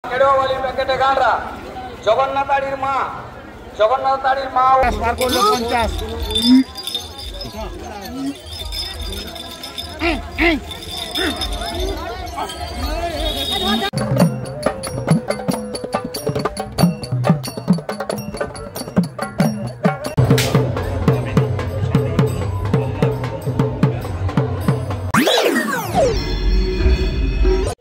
কেড়োয়ালি প্যাকেটে গানরা জগন্নাথাড়ির মা জগন্নাথাড়ির মা 50।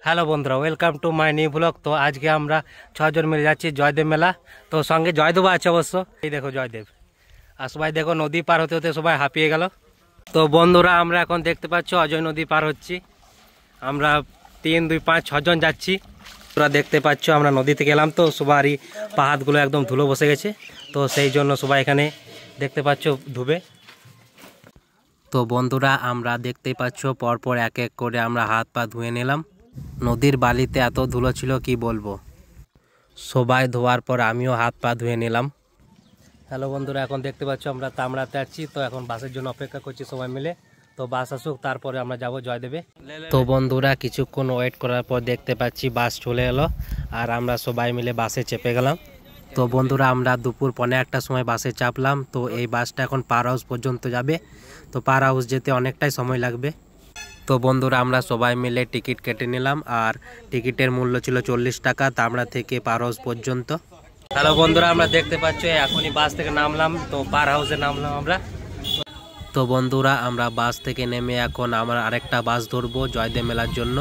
হ্যালো বন্ধুরা, welcome to my new blog. তো আজকে আমরা 6 জন মিলে যাচ্ছি জয়দেব মেলা। তো সঙ্গে জয়দেব আছে অবশ্য। এই দেখো জয়দেব, আর সবাই দেখো নদী পার হতে হতে সবাই হাঁপিয়ে গেল। তো বন্ধুরা আমরা এখন দেখতে পাচ্ছ অজয় নদী পার হচ্ছি। আমরা 3, 2, 5, 6 জন যাচ্ছি। তোরা দেখতে পাচ্ছ আমরা নদীতে গেলাম, তো সবারই পাহাড়গুলো একদম ধুলো বসে গেছে। তো সেই জন্য সবাই এখানে দেখতে পাচ্ছ ধুবে। তো বন্ধুরা আমরা দেখতে পাচ্ছ পরপর এক এক করে আমরা হাত পা ধুয়ে নিলাম। নদীর বালিতে এত ধুলো ছিল কি বলবো। সবাই ধোয়ার পর আমিও হাত পা ধুয়ে নিলাম। হ্যালো বন্ধুরা, এখন দেখতে পাচ্ছ আমরা তামড়াতে আছি। তো এখন বাসের জন্য অপেক্ষা করছি সবাই মিলে। তো বাস আসুক তারপরে আমরা যাব জয়দেবে। তো বন্ধুরা কিছুক্ষণ ওয়েট করার পর দেখতে পাচ্ছি বাস চলে এলো, আর আমরা সবাই মিলে বাসে চেপে গেলাম। তো বন্ধুরা আমরা দুপুর 1:15টার সময় বাসে চাপলাম। তো এই বাসটা এখন পার হাউস পর্যন্ত যাবে। তো পার হাউস যেতে অনেকটাই সময় লাগবে। তো বন্ধুরা আমরা সবাই মিলে টিকিট কেটে নিলাম, আর টিকিটের মূল্য ছিল 40 টাকা তামড়া থেকে পার হাউস পর্যন্ত। হ্যালো বন্ধুরা, আমরা দেখতে পাচ্ছ এখনই বাস থেকে নামলাম। তো পার হাউসে নামলাম আমরা। তো বন্ধুরা আমরা বাস থেকে নেমে এখন আমরা আরেকটা বাস ধরবো জয়দেব মেলার জন্য।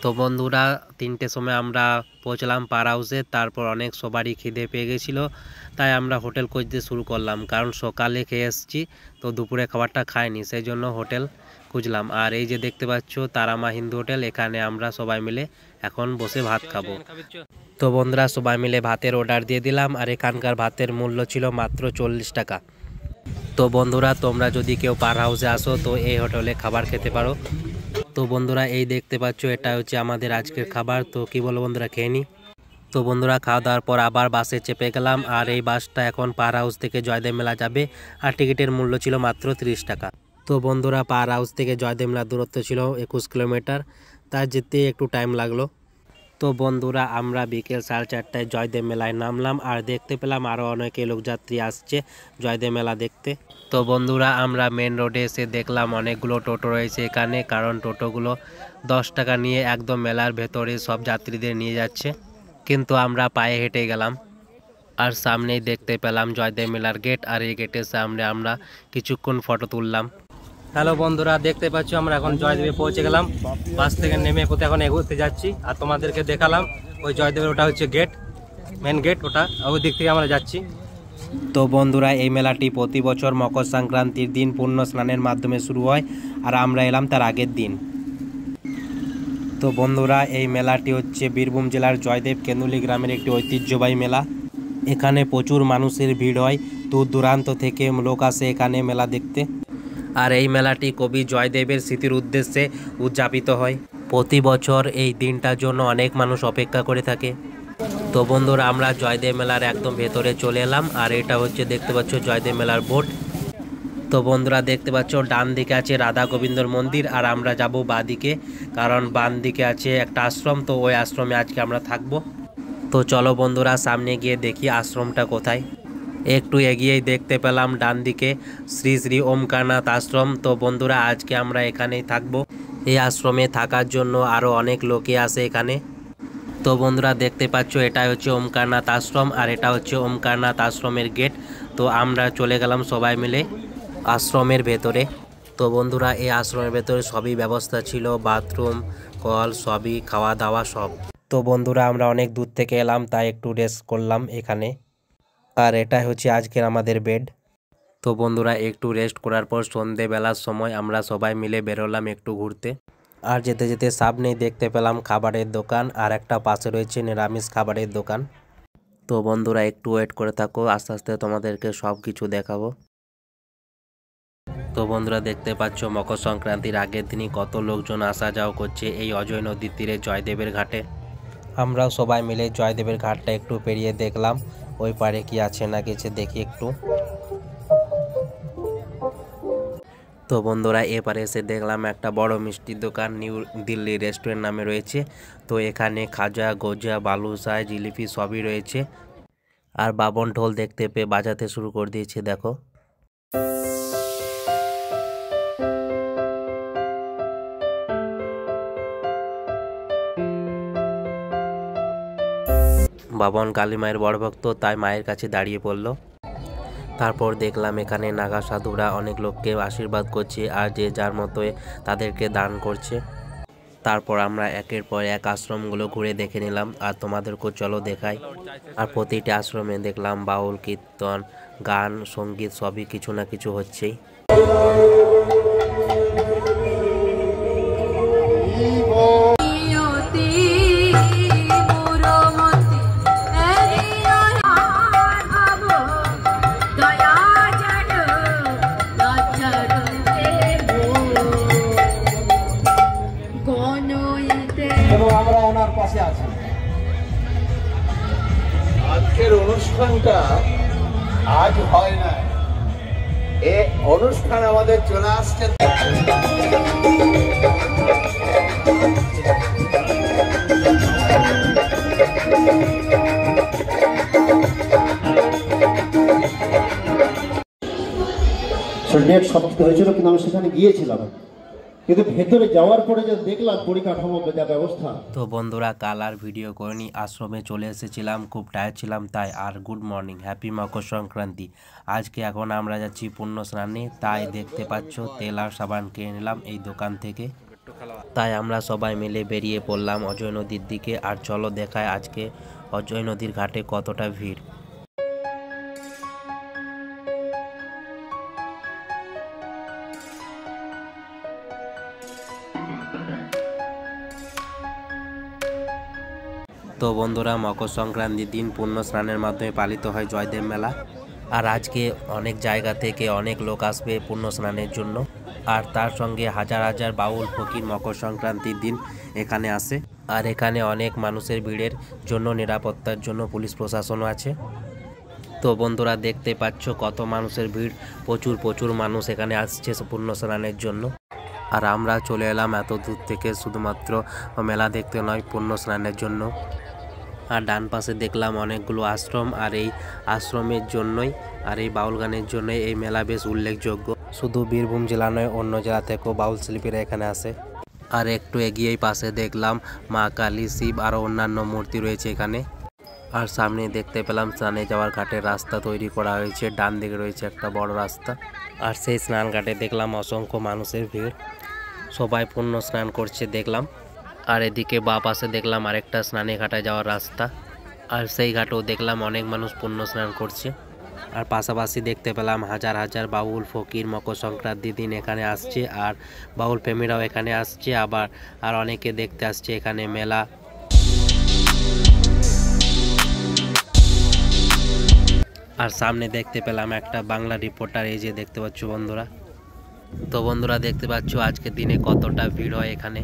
তো বন্ধুরা 3টের সময় আমরা পৌঁছলাম পার হাউসে। তারপর অনেক সবারই খিদে পেয়ে গেছিলো, তাই আমরা হোটেল খুঁজতে শুরু করলাম। কারণ সকালে খেয়ে এসেছি, তো দুপুরে খাবারটা খাইনি, সেই জন্য হোটেল খুঁজলাম। আর এই যে দেখতে পাচ্ছ তারামা হিন্দু হোটেল, এখানে আমরা সবাই মিলে এখন বসে ভাত খাবো। তো বন্ধুরা সবাই মিলে ভাতের অর্ডার দিয়ে দিলাম, আর এখানকার ভাতের মূল্য ছিল মাত্র 40 টাকা। তো বন্ধুরা তোমরা যদি কেউ পার হাউসে আসো তো এই হোটেলে খাবার খেতে পারো। তো বন্ধুরা এই দেখতে পাচ্ছ এটা হচ্ছে আমাদের আজকের খাবার। তো কি বলো বন্ধুরা, খেয়ে নি। তো বন্ধুরা খাওয়া দাওয়ার পর আবার বাসে চেপে গেলাম, আর এই বাসটা এখন পার হাউস থেকে জয়দেব মেলা যাবে। আর টিকিটের মূল্য ছিল মাত্র 30 টাকা। তো বন্ধুরা পার হাউস থেকে জয়দেব মেলার দূরত্ব ছিল 21 কিলোমিটার, তার যেতে একটু টাইম লাগলো। তো বন্ধুরা আমরা বিকেল 4:30টায় জয়দেব মেলায় নামলাম, আর দেখতে পেলাম আরও অনেকে লোকযাত্রী আসছে জয়দেব মেলা দেখতে। তো বন্ধুরা আমরা মেন রোডে এসে দেখলাম অনেকগুলো টোটো রয়েছে এখানে, কারণ টোটোগুলো 10 টাকা নিয়ে একদম মেলার ভেতরে সব যাত্রীদের নিয়ে যাচ্ছে। কিন্তু আমরা পায়ে হেঁটে গেলাম, আর সামনেই দেখতে পেলাম জয়দেব মেলার গেট, আর এই গেটের সামনে আমরা কিছুক্ষণ ফটো তুললাম। হ্যালো বন্ধুরা দেখতে পাচ্ছ আমরা এখন জয়দেবে পৌঁছে গেলাম। বাস থেকে নেমে কোথায় এখন এগোতে যাচ্ছি, আর তোমাদেরকে দেখালাম ওই জয়দেবের ওটা হচ্ছে গেট, মেন গেট ওটা, ওই দিক থেকে আমরা যাচ্ছি। তো বন্ধুরা এই মেলাটি প্রতি বছর মকর সংক্রান্তির দিন পূর্ণ স্নানের মাধ্যমে শুরু হয়, আর আমরা এলাম তার আগের দিন। তো বন্ধুরা এই মেলাটি হচ্ছে বীরভূম জেলার জয়দেব কেন্দুলি গ্রামের একটি ঐতিহ্যবাহী মেলা। এখানে প্রচুর মানুষের ভিড় হয়, দূর দূরান্ত থেকে লোক আসে এখানে মেলা দেখতে। আর এই মেলাটি কবি জয়দেবের স্মৃতির উদ্দেশ্যে উদযাপিত হয়। প্রতি বছর এই দিনটার জন্য অনেক মানুষ অপেক্ষা করে থাকে। তো বন্ধুরা আমরা জয়দেব মেলার একদম ভেতরে চলে এলাম, আর এটা হচ্ছে দেখতে পাচ্ছ জয়দেব মেলার বোর্ড। তো বন্ধুরা দেখতে পাচ্ছ ডান দিকে আছে রাধা গোবিন্দর মন্দির, আর আমরা যাব বাঁ দিকে, কারণ বাম দিকে আছে একটা আশ্রম। তো ওই আশ্রমে আজকে আমরা থাকবো। তো চলো বন্ধুরা সামনে গিয়ে দেখি আশ্রমটা কোথায়। একটু এগিয়েই দেখতে পেলাম ডান দিকে শ্রী শ্রী ওমকারনাথ আশ্রম। তো বন্ধুরা আজকে আমরা এখানেই থাকবো। এই আশ্রমে থাকার জন্য আরও অনেক লোকে আসে এখানে। তো বন্ধুরা দেখতে পাচ্ছ এটা হচ্ছে ওমকারনাথ আশ্রম, আর এটা হচ্ছে ওমকারনাথ আশ্রমের গেট। তো আমরা চলে গেলাম সবাই মিলে আশ্রমের ভেতরে। তো বন্ধুরা এই আশ্রমের ভেতরে সবই ব্যবস্থা ছিল, বাথরুম, কল, সবই, খাওয়া দাওয়া সব। তো বন্ধুরা আমরা অনেক দূর থেকে এলাম, তাই একটু রেস্ট করলাম এখানে। আর এটাই হচ্ছে আজকের আমাদের বেড। তো বন্ধুরা একটু রেস্ট করার পর সন্ধেবেলার সময় আমরা সবাই মিলে বেরোলাম একটু ঘুরতে। আর যেতে যেতে সামনেই দেখতে পেলাম খাবারের দোকান, আর একটা পাশে রয়েছে নিরামিষ খাবারের দোকান। তো বন্ধুরা একটু ওয়েট করে থাকো, আস্তে আস্তে তোমাদেরকে সব কিছু দেখাবো। তো বন্ধুরা দেখতে পাচ্ছ মকর সংক্রান্তির আগের দিনই কত লোকজন আসা যাওয়া করছে এই অজয় নদীর তীরে জয়দেবের ঘাটে। আমরাও সবাই মিলে জয়দেবের ঘাটটা একটু পেরিয়ে দেখলাম ওই পারে কি আছে না কিছু দেখি একটু। তো বন্ধুরা এবারে এসে দেখলাম একটা বড় মিষ্টির দোকান নিউ দিল্লি রেস্টুরেন্ট নামে রয়েছে। তো এখানে খাজা, গজা, বালুশাহ, জিলিপি সবই রয়েছে। আর বাবন ঢোল দেখতে পেয়ে বাজাতে শুরু করে দিয়েছে দেখো। বাবন কালী মায়ের বড় ভক্ত, তাই মায়ের কাছে দাঁড়িয়ে পড়ল। তারপর দেখলাম এখানে নাগা সাধুরা অনেক লোককে আশীর্বাদ করছে আর যে যার মতো তাদেরকে দান করছে। তারপর আমরা একের পর এক আশ্রমগুলো ঘুরে দেখে নিলাম আর তোমাদেরকেও চলো দেখাই। আর প্রতিটি আশ্রমে দেখলাম বাউল, কীর্তন, গান, সঙ্গীত সবই কিছু না কিছু হচ্ছেই। আমরা ওনার পাশে আছি। আজকের অনুষ্ঠানটা আজ হয় না, এ অনুষ্ঠান আমাদের চলে আসছে। নেট শব্দ হয়েছিল, কিন্তু আমি সেখানে গিয়েছিলাম, কিন্তু ভেতরে যাওয়ার পরে যে দেখলাম পরিকাঠামো যা ব্যবস্থা। তো বন্ধুরা কাল আর ভিডিও করিনি, আশ্রমে চলে এসেছিলাম, খুব টায়ার্ড ছিলাম তাই। আর good morning, happy Makar Sankranti. আজকে এখন আমরা যাচ্ছি পুণ্য স্নানে, তাই দেখতে পাচ্ছ তেল আর সাবান কিনে নিলাম এই দোকান থেকে। তাই আমরা সবাই মিলে বেরিয়ে পড়লাম অজয় নদীর দিকে। আর চলো দেখায় আজকে অজয় নদীর ঘাটে কতটা ভিড়। তো বন্ধুরা মকর সংক্রান্তির দিন পুণ্য স্নানের মাধ্যমে পালিত হয় জয়দেব মেলা। আর আজকে অনেক জায়গা থেকে অনেক লোক আসবে পুণ্য স্নানের জন্য। আর তার সঙ্গে হাজার হাজার বাউল ফকির মকর সংক্রান্তির দিন এখানে আসে। আর এখানে অনেক মানুষের ভিড়ের জন্য নিরাপত্তার জন্য পুলিশ প্রশাসনও আছে। তো বন্ধুরা দেখতে পাচ্ছ কত মানুষের ভিড়, প্রচুর মানুষ এখানে আসছে পুণ্য স্নানের জন্য। আর আমরা চলে এলাম এত দূর থেকে শুধুমাত্র মেলা দেখতে নয়, পুণ্য স্নানের জন্য। আর ডান পাশে দেখলাম অনেকগুলো আশ্রম, আর এই আশ্রমের জন্যই আর এই বাউল গানের জন্যই এই মেলা বেশ উল্লেখযোগ্য। শুধু বীরভূম জেলা নয়, অন্য জেলা থেকেও বাউল শিল্পীরা এখানে আসে। আর একটু এগিয়েই পাশে দেখলাম মা কালী, শিব আরও অন্যান্য মূর্তি রয়েছে এখানে। আর সামনে দেখতে পেলাম স্নানে যাওয়ার ঘাটের রাস্তা তৈরি করা হয়েছে, ডান দিকে রয়েছে একটা বড় রাস্তা। আর সেই স্নান ঘাটে দেখলাম অসংখ্য মানুষের ভিড়, সবাই পুণ্য স্নান করছে দেখলাম। আর এদিকে বা পাশে দেখলাম আরেকটা স্নানে ঘাটায় যাওয়ার রাস্তা, আর সেই ঘাটেও দেখলাম অনেক মানুষ পুণ্য স্নান করছে। আর পাশাপাশি দেখতে পেলাম হাজার হাজার বাউল ফকির মকর সংক্রান্তির দিন এখানে আসছে, আর বাউল প্রেমীরাও এখানে আসছে, আবার আর অনেকে দেখতে আসছে এখানে মেলা। আর সামনে দেখতে পেলাম একটা বাংলা রিপোর্টার, এই যে দেখতে পাচ্ছ বন্ধুরা। তো বন্ধুরা দেখতে পাচ্ছ আজকের দিনে কতটা ভিড় হয় এখানে।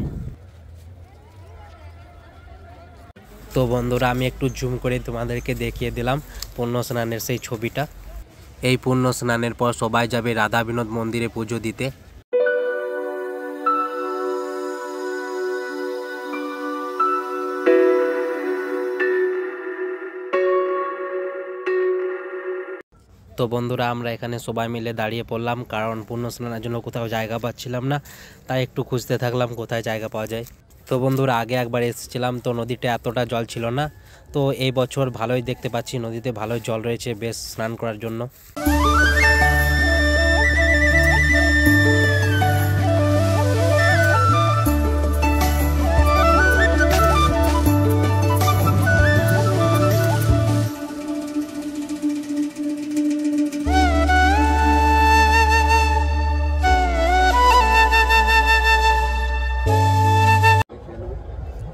তো বন্ধুরা আমি একটু জুম করে তোমাদেরকে দেখিয়ে দিলাম পুণ্য স্নানের সেই ছবিটা। এই পুণ্য স্নানের পর সবাই যাবে রাধা বিনোদ মন্দিরে পুজো দিতে। তো বন্ধুরা আমরা এখানে সবাই মিলে দাঁড়িয়ে পড়লাম, কারণ পুণ্য স্নানের জন্য কোথাও জায়গা পাচ্ছিলাম না, তাই একটু খুঁজতে থাকলাম কোথায় জায়গা পাওয়া যায়। তো বন্ধুরা আগে একবার এসেছিলাম, তো নদীতে এতটা জল ছিল না। তো এই বছর ভালোই দেখতে পাচ্ছি নদীতে ভালোই জল রয়েছে বেশ স্নান করার জন্য।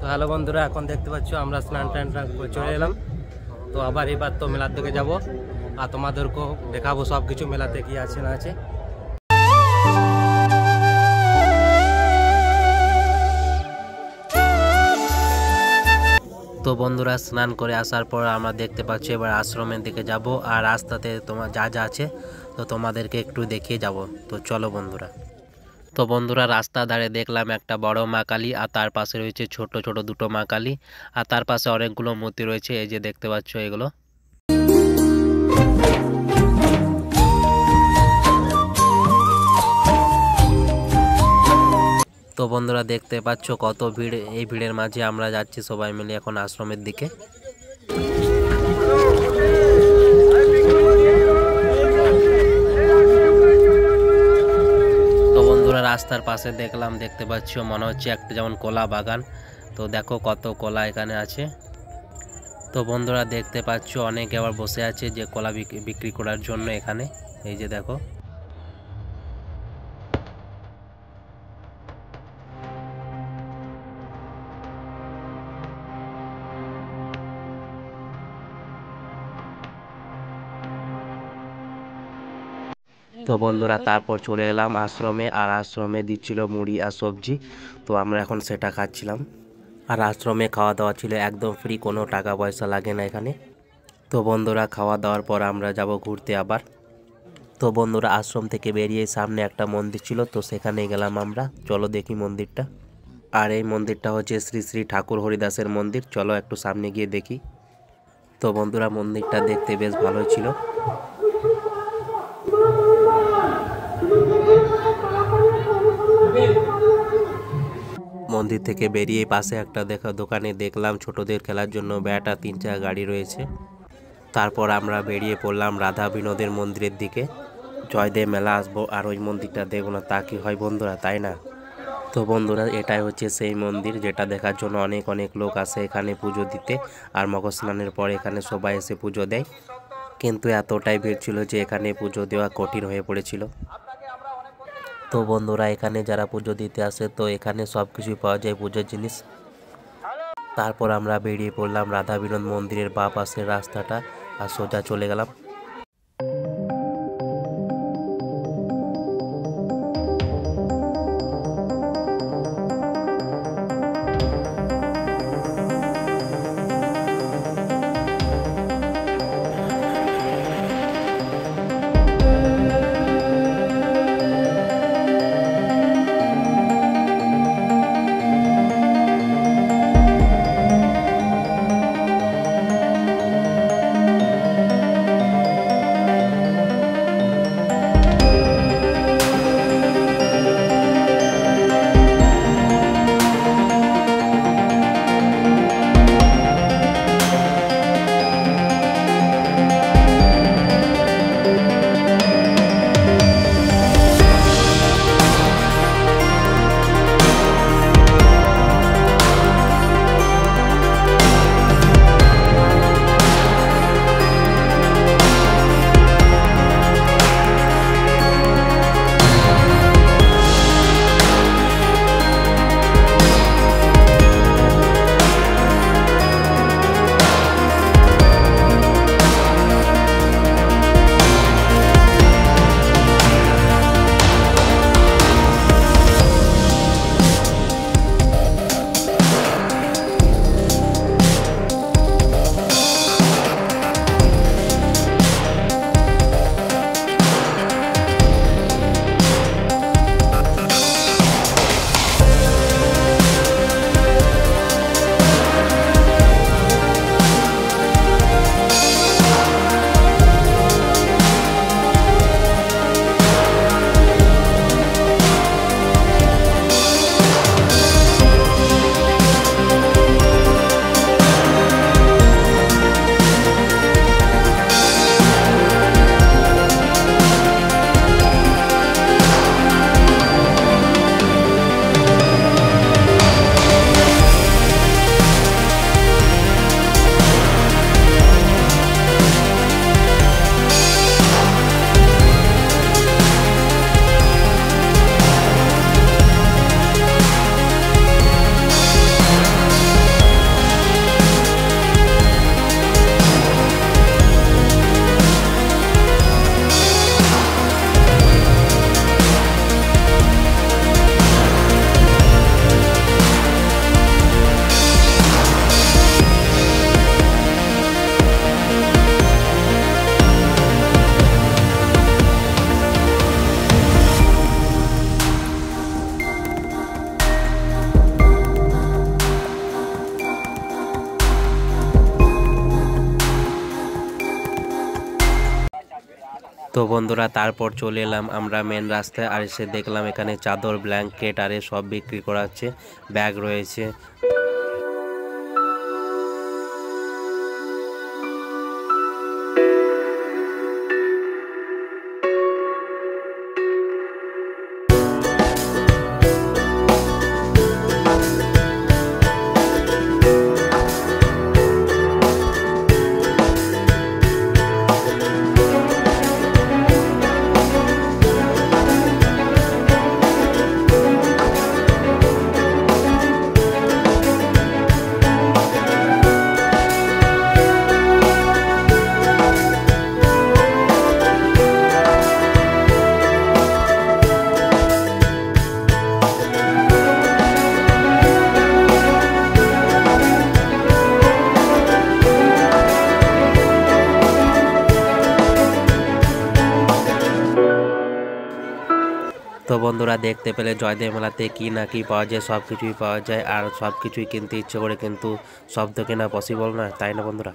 হ্যালো বন্ধুরা, এখন দেখতে পাচ্ছ আমরা স্নান টান করে চলে এলাম। তো আবার এবার তো মেলার দিকে যাব, আর তোমাদেরকেও দেখাবো সব কিছু মেলাতে কি আছে না আছে। তো বন্ধুরা স্নান করে আসার পর আমরা দেখতে পাচ্ছি এবার আশ্রমের দিকে যাব, আর রাস্তাতে তোমার যা যা আছে তো তোমাদেরকে একটু দেখিয়ে যাব। তো চলো বন্ধুরা। তো বন্ধুরা রাস্তার ধারে দেখলাম একটা বড় মা কালী, আর তার পাশে রয়েছে ছোট ছোট দুটো মা কালী, আর তার পাশে অনেকগুলো মূর্তি রয়েছে, এই যে দেখতে পাচ্ছ এগুলো। তো বন্ধুরা দেখতে পাচ্ছ কত ভিড়, এই ভিড়ের মাঝে আমরা যাচ্ছি সবাই মিলে এখন আশ্রমের দিকে। তো বন্ধুরা রাস্তার পাশে দেখতে পাচ্ছ মনে হচ্ছে একটা যেমন কলা বাগান। তো দেখো কত কলা এখানে আছে। তো বন্ধুরা দেখতে পাচ্ছ অনেকে আবার বসে আছে যে কলা বিক্রি করার জন্য এখানে, এই যে দেখো। তো বন্ধুরা তারপর চলে এলাম আশ্রমে, আর আশ্রমে দিচ্ছিল মুড়ি আর সবজি, তো আমরা এখন সেটা খাচ্ছিলাম। আর আশ্রমে খাওয়া দাওয়া ছিল একদম ফ্রি, কোনো টাকা পয়সা লাগে না এখানে। তো বন্ধুরা খাওয়া দাওয়ার পর আমরা যাব ঘুরতে আবার। তো বন্ধুরা আশ্রম থেকে বেরিয়ে সামনে একটা মন্দির ছিল, তো সেখানে গেলাম আমরা। চলো দেখি মন্দিরটা। আর এই মন্দিরটা হচ্ছে শ্রী শ্রী ঠাকুর হরিদাসের মন্দির। চলো একটু সামনে গিয়ে দেখি। তো বন্ধুরা মন্দিরটা দেখতে বেশ ভালোই ছিল। মন্দির থেকে বেরিয়ে পাশে একটা দোকানে দেখলাম ছোটদের খেলার জন্য ব্যাট আর 3-4 গাড়ি রয়েছে। তারপর আমরা বেরিয়ে পড়লাম রাধা বিনোদের মন্দিরের দিকে। জয়দেব মেলা আসবো আর ওই মন্দিরটা দেখবো না তা কি হয় বন্ধুরা, তাই না? তো বন্ধুরা এটাই হচ্ছে সেই মন্দির যেটা দেখার জন্য অনেক অনেক লোক আসে এখানে পুজো দিতে। আর মকর স্নানের পর এখানে সবাই এসে পুজো দেয়, কিন্তু এতটাই ভিড় ছিল যে এখানে পুজো দেওয়া কঠিন হয়ে পড়েছিল। তো বন্ধুরা এখানে যারা পুজো দিতে আসে তো এখানে সব কিছুই পাওয়া যায় পুজোর জিনিস। তারপর আমরা বেরিয়ে পড়লাম রাধা বিনোদ মন্দিরের বাঁ পাশের রাস্তাটা, আর সোজা চলে গেলাম। তো বন্ধুরা তারপর চলে এলাম আমরা মেন রাস্তায়, আর এসে দেখলাম এখানে চাদর, ব্ল্যাঙ্কেট আর সব বিক্রি করা হচ্ছে, ব্যাগ রয়েছে। তো বন্ধুরা দেখতে পেলে জয়দেব মেলাতে কি না কি পাওয়া যায়, সব কিছুই পাওয়া যায়, আর সব কিছুই কিনতে ইচ্ছে করে কিন্তু সব তো কেনা পসিবল নয়, তাই না বন্ধুরা?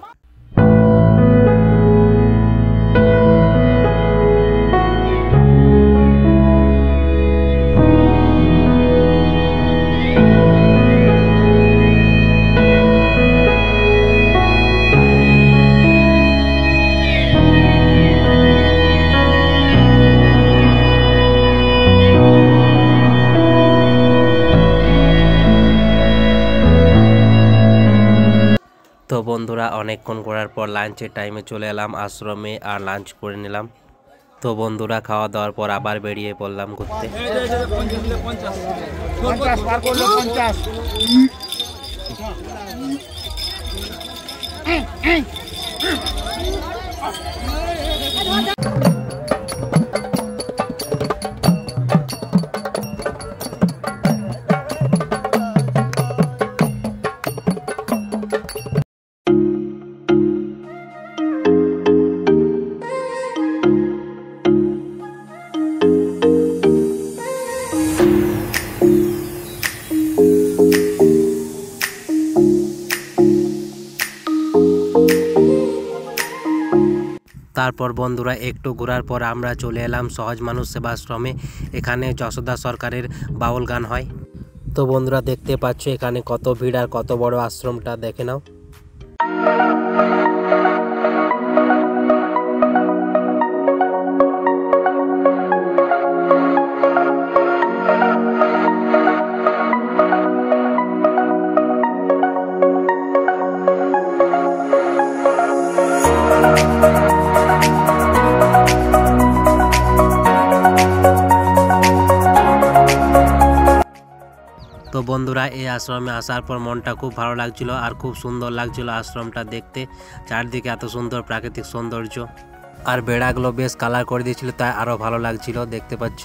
তো বন্ধুরা অনেকক্ষণ ঘোরার পর লাঞ্চের টাইমে চলে এলাম আশ্রমে, আর লাঞ্চ করে নিলাম। তো বন্ধুরা খাওয়া দাওয়ার পর আবার বেরিয়ে পড়লাম ঘুরতে। তারপর বন্ধুরা একটু ঘোরার পর আমরা চলে এলাম সহজ মানুষ সেবাশ্রমে। এখানে যশোদা সরকারের বাউল গান হয়। তো বন্ধুরা দেখতে পাচ্ছ এখানে কত ভিড় আর কত বড় আশ্রমটা, দেখে নাও। তো বন্ধুরা এই আশ্রমে আসার পর মনটা খুব ভালো লাগছিল, আর খুব সুন্দর লাগছিল আশ্রমটা দেখতে। চারদিকে এত সুন্দর প্রাকৃতিক সৌন্দর্য, আর বেড়াগুলো বেশ কালার করে দিয়েছিল, তাই আরো ভালো লাগছিল, দেখতে পাচ্ছ।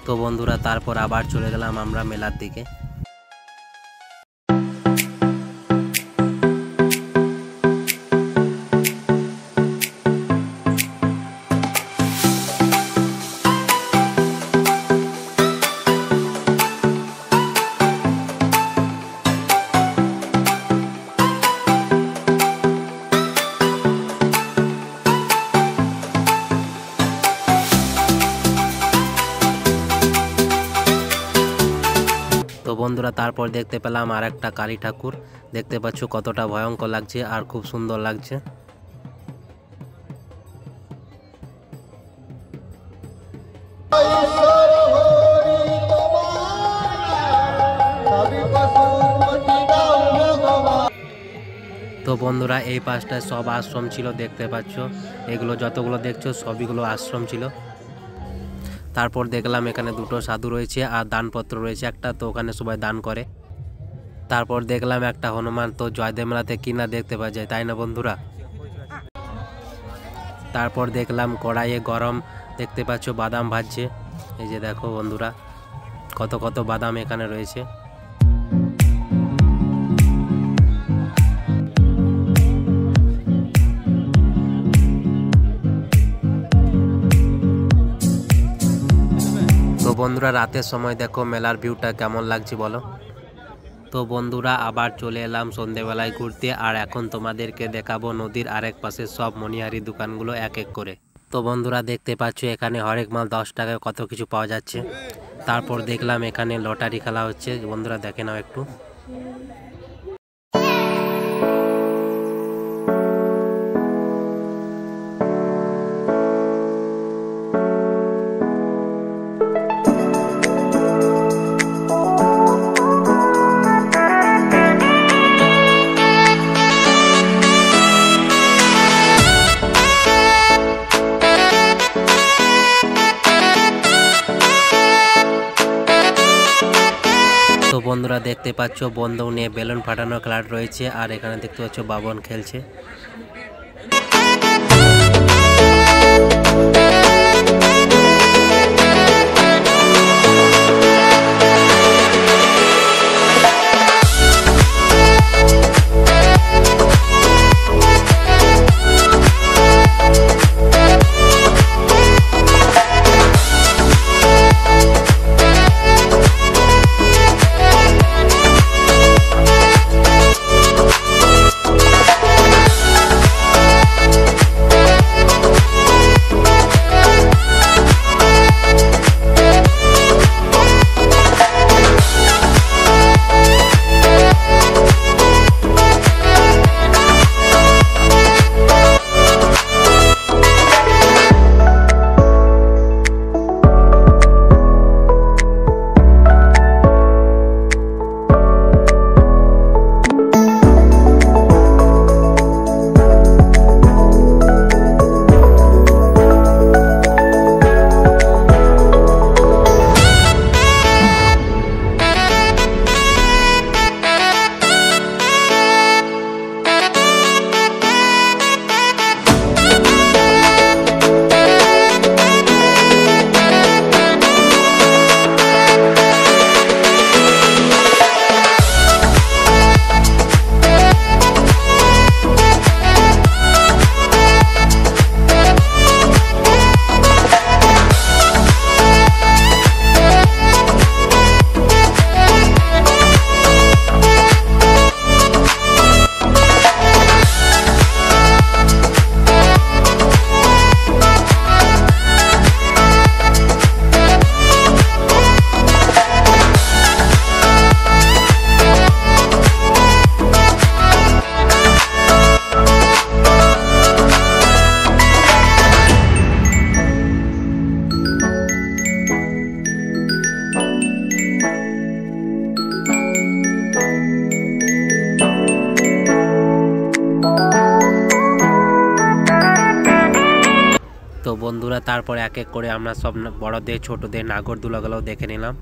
তো বন্ধুরা তারপর আবার চলে গেলাম আমরা মেলার দিকে। তো বন্ধুরা তারপর দেখতে পেলাম আর একটা কালী ঠাকুর, দেখতে পাচ্ছ কতটা ভয়ঙ্কর লাগছে আর খুব সুন্দর লাগছে। তো বন্ধুরা এই পাশটায় সব আশ্রম ছিল, দেখতে পাচ্ছ এগুলো যতগুলো দেখছো সবইগুলো আশ্রম ছিল। তারপর দেখলাম এখানে দুটো সাধু রয়েছে আর দানপত্র রয়েছে একটা, তো ওখানে সবাই দান করে। তারপর দেখলাম একটা হনুমান, তো জয়দেব মেলাতে কিনা দেখতে পাওয়া যায়, তাই না বন্ধুরা? তারপর দেখলাম কড়াইয়ে গরম, দেখতে পাচ্ছ বাদাম ভাজছে, এই যে দেখো বন্ধুরা কত কত বাদাম এখানে রয়েছে। তো বন্ধুরা রাতের সময় দেখো মেলার ভিউটা কেমন লাগছে বলো। তো বন্ধুরা আবার চলে এলাম সন্ধেবেলায় ঘুরতে, আর এখন তোমাদেরকে দেখাবো নদীর আরেক পাশে সব মণিহারি দোকানগুলো এক এক করে। তো বন্ধুরা দেখতে পাচ্ছ এখানে হরেক মাল 10 টাকায় কত কিছু পাওয়া যাচ্ছে। তারপর দেখলাম এখানে লটারি খেলা হচ্ছে, বন্ধুরা দেখে নাও একটু। তো বন্ধুরা দেখতে পাচ্ছ বন্ধু নিয়ে বেলুন ফাটানোর খেলা রয়েছে, আর এখানে দেখতে পাচ্ছ বাবন খেলছে। তো বন্ধুরা তারপর এক এক করে আমরা সব বড়দের ছোটদের নাগরদোলাগুলো দেখে নিলাম।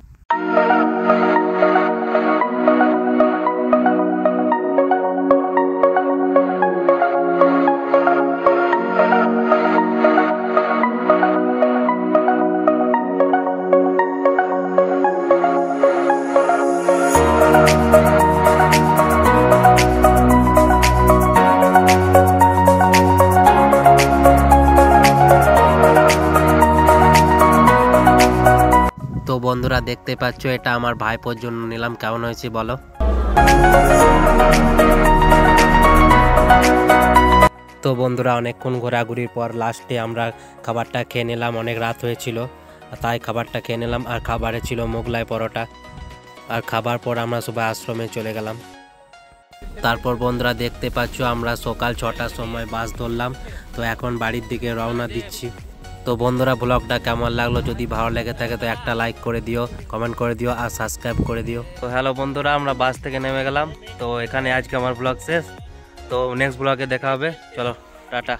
তো বন্ধুরা দেখতে পাচ্ছ এটা আমার ভাইপোর জন্য নিলাম, কেমন হয়েছে বলো। তো বন্ধুরা অনেকক্ষণ ঘোরাঘুরির পর লাস্টে আমরা খাবারটা খেয়ে নিলাম, অনেক রাত হয়েছিল তাই খাবারটা খেয়ে নিলাম। আর খাবারে ছিল মোগলাই পরোটা, আর খাবার পর আমরা সবাই আশ্রমে চলে গেলাম। তারপর বন্ধুরা দেখতে পাচ্ছ আমরা সকাল 6টার সময় বাস ধরলাম, তো এখন বাড়ির দিকে রওনা দিচ্ছি। তো বন্ধুরা ব্লগটা কেমন লাগলো, যদি ভালো লেগে থাকে তো একটা লাইক করে দিও, কমেন্ট করে দিও আর সাবস্ক্রাইব করে দিও। তো হ্যালো বন্ধুরা, আমরা বাস থেকে নেমে গেলাম। তো এখানে আজকে আমার ব্লগ শেষ, তো নেক্সট ব্লগে দেখা হবে, চলো টাটা।